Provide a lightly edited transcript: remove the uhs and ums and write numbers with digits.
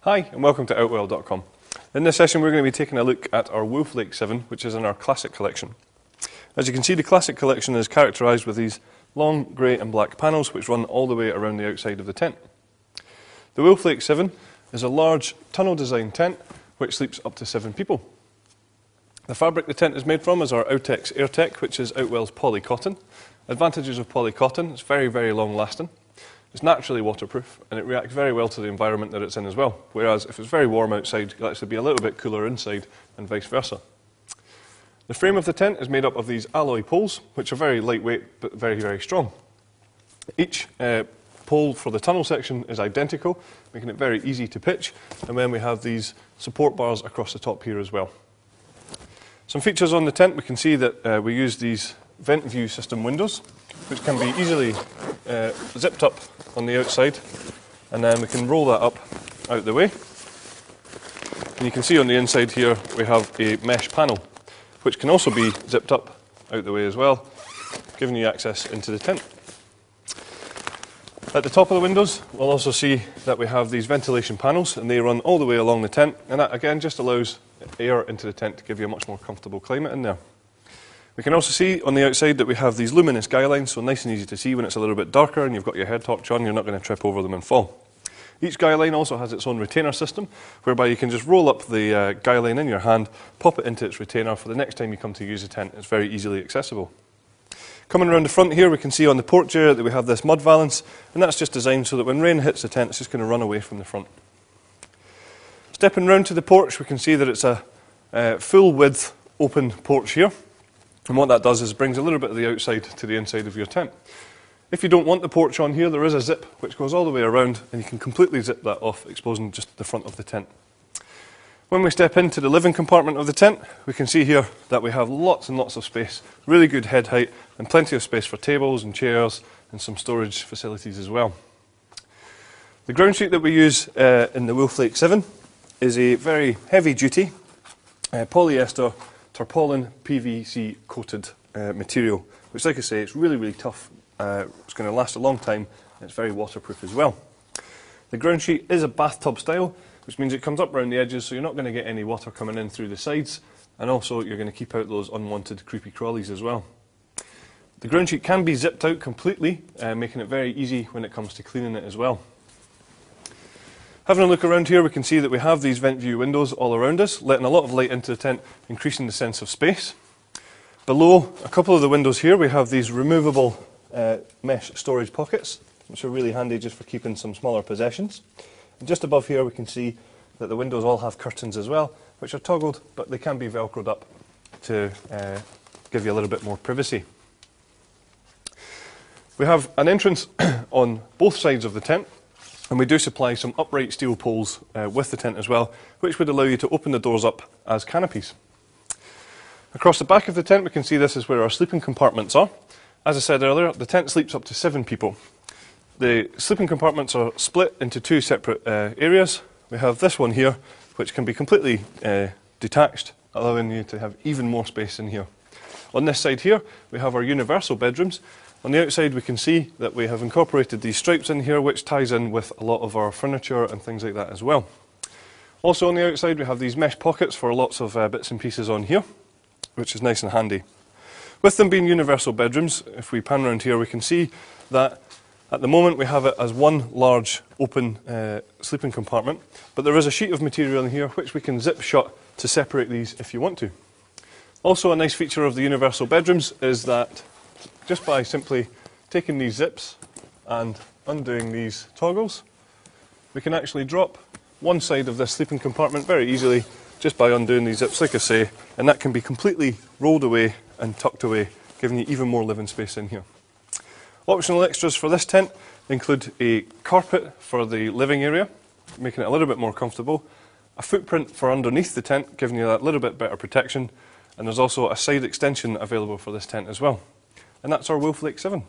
Hi and welcome to Outwell.com. In this session we're going to be taking a look at our Wolf Lake 7, which is in our Classic collection. As you can see, the Classic collection is characterised with these long grey and black panels which run all the way around the outside of the tent. The Wolf Lake 7 is a large tunnel design tent which sleeps up to 7 people. The fabric the tent is made from is our Outex AirTech, which is Outwell's polycoton. Advantages of polycoton: it's very, very long lasting. It's naturally waterproof and it reacts very well to the environment that it's in as well, whereas if it's very warm outside, it'll actually be a little bit cooler inside and vice versa. The frame of the tent is made up of these alloy poles, which are very lightweight but very, very strong. Each pole for the tunnel section is identical, making it very easy to pitch, and then we have these support bars across the top here as well. Some features on the tent: we can see that we use these vent view system windows, which can be easily zipped up on the outside, and then we can roll that up out the way. And you can see on the inside here we have a mesh panel, which can also be zipped up out the way as well, giving you access into the tent. At the top of the windows we'll also see that we have these ventilation panels, and they run all the way along the tent, and that again just allows air into the tent to give you a much more comfortable climate in there. We can also see on the outside that we have these luminous guy lines, so nice and easy to see when it's a little bit darker and you've got your head torch on, you're not going to trip over them and fall. Each guy line also has its own retainer system, whereby you can just roll up the guy line in your hand, pop it into its retainer for the next time you come to use the tent. It's very easily accessible. Coming around the front here, we can see on the porch area that we have this mud valance, and that's just designed so that when rain hits the tent, it's just going to run away from the front. Stepping round to the porch, we can see that it's a full width open porch here. And what that does is brings a little bit of the outside to the inside of your tent. If you don't want the porch on here, there is a zip which goes all the way around, and you can completely zip that off, exposing just the front of the tent. When we step into the living compartment of the tent, we can see here that we have lots and lots of space, really good head height, and plenty of space for tables and chairs and some storage facilities as well. The ground sheet that we use in the Wolf Lake 7 is a very heavy duty polyester tarpaulin PVC coated material, which, like I say, it's really, really tough. It's going to last a long time, and it's very waterproof as well. The ground sheet is a bathtub style, which means it comes up around the edges, so you're not going to get any water coming in through the sides, and also you're going to keep out those unwanted creepy crawlies as well. The ground sheet can be zipped out completely, making it very easy when it comes to cleaning it as well. Having a look around here, we can see that we have these vent view windows all around us, letting a lot of light into the tent, increasing the sense of space. Below a couple of the windows here, we have these removable mesh storage pockets, which are really handy just for keeping some smaller possessions. And just above here, we can see that the windows all have curtains as well, which are toggled, but they can be velcroed up to give you a little bit more privacy. We have an entrance on both sides of the tent, and we do supply some upright steel poles with the tent as well, which would allow you to open the doors up as canopies. Across the back of the tent, we can see this is where our sleeping compartments are. As I said earlier, the tent sleeps up to 7 people. The sleeping compartments are split into 2 separate areas. We have this one here, which can be completely detached, allowing you to have even more space in here. On this side here, we have our universal bedrooms. On the outside, we can see that we have incorporated these stripes in here, which ties in with a lot of our furniture and things like that as well. Also on the outside, we have these mesh pockets for lots of bits and pieces on here, which is nice and handy. With them being universal bedrooms, if we pan around here, we can see that at the moment we have it as one large open sleeping compartment, but there is a sheet of material in here which we can zip shut to separate these if you want to. Also, a nice feature of the universal bedrooms is that just by simply taking these zips and undoing these toggles, we can actually drop one side of this sleeping compartment very easily just by undoing these zips, like I say, and that can be completely rolled away and tucked away, giving you even more living space in here. Optional extras for this tent include a carpet for the living area, making it a little bit more comfortable, a footprint for underneath the tent, giving you that little bit better protection, and there's also a side extension available for this tent as well. And that's our Wolf Lake 7.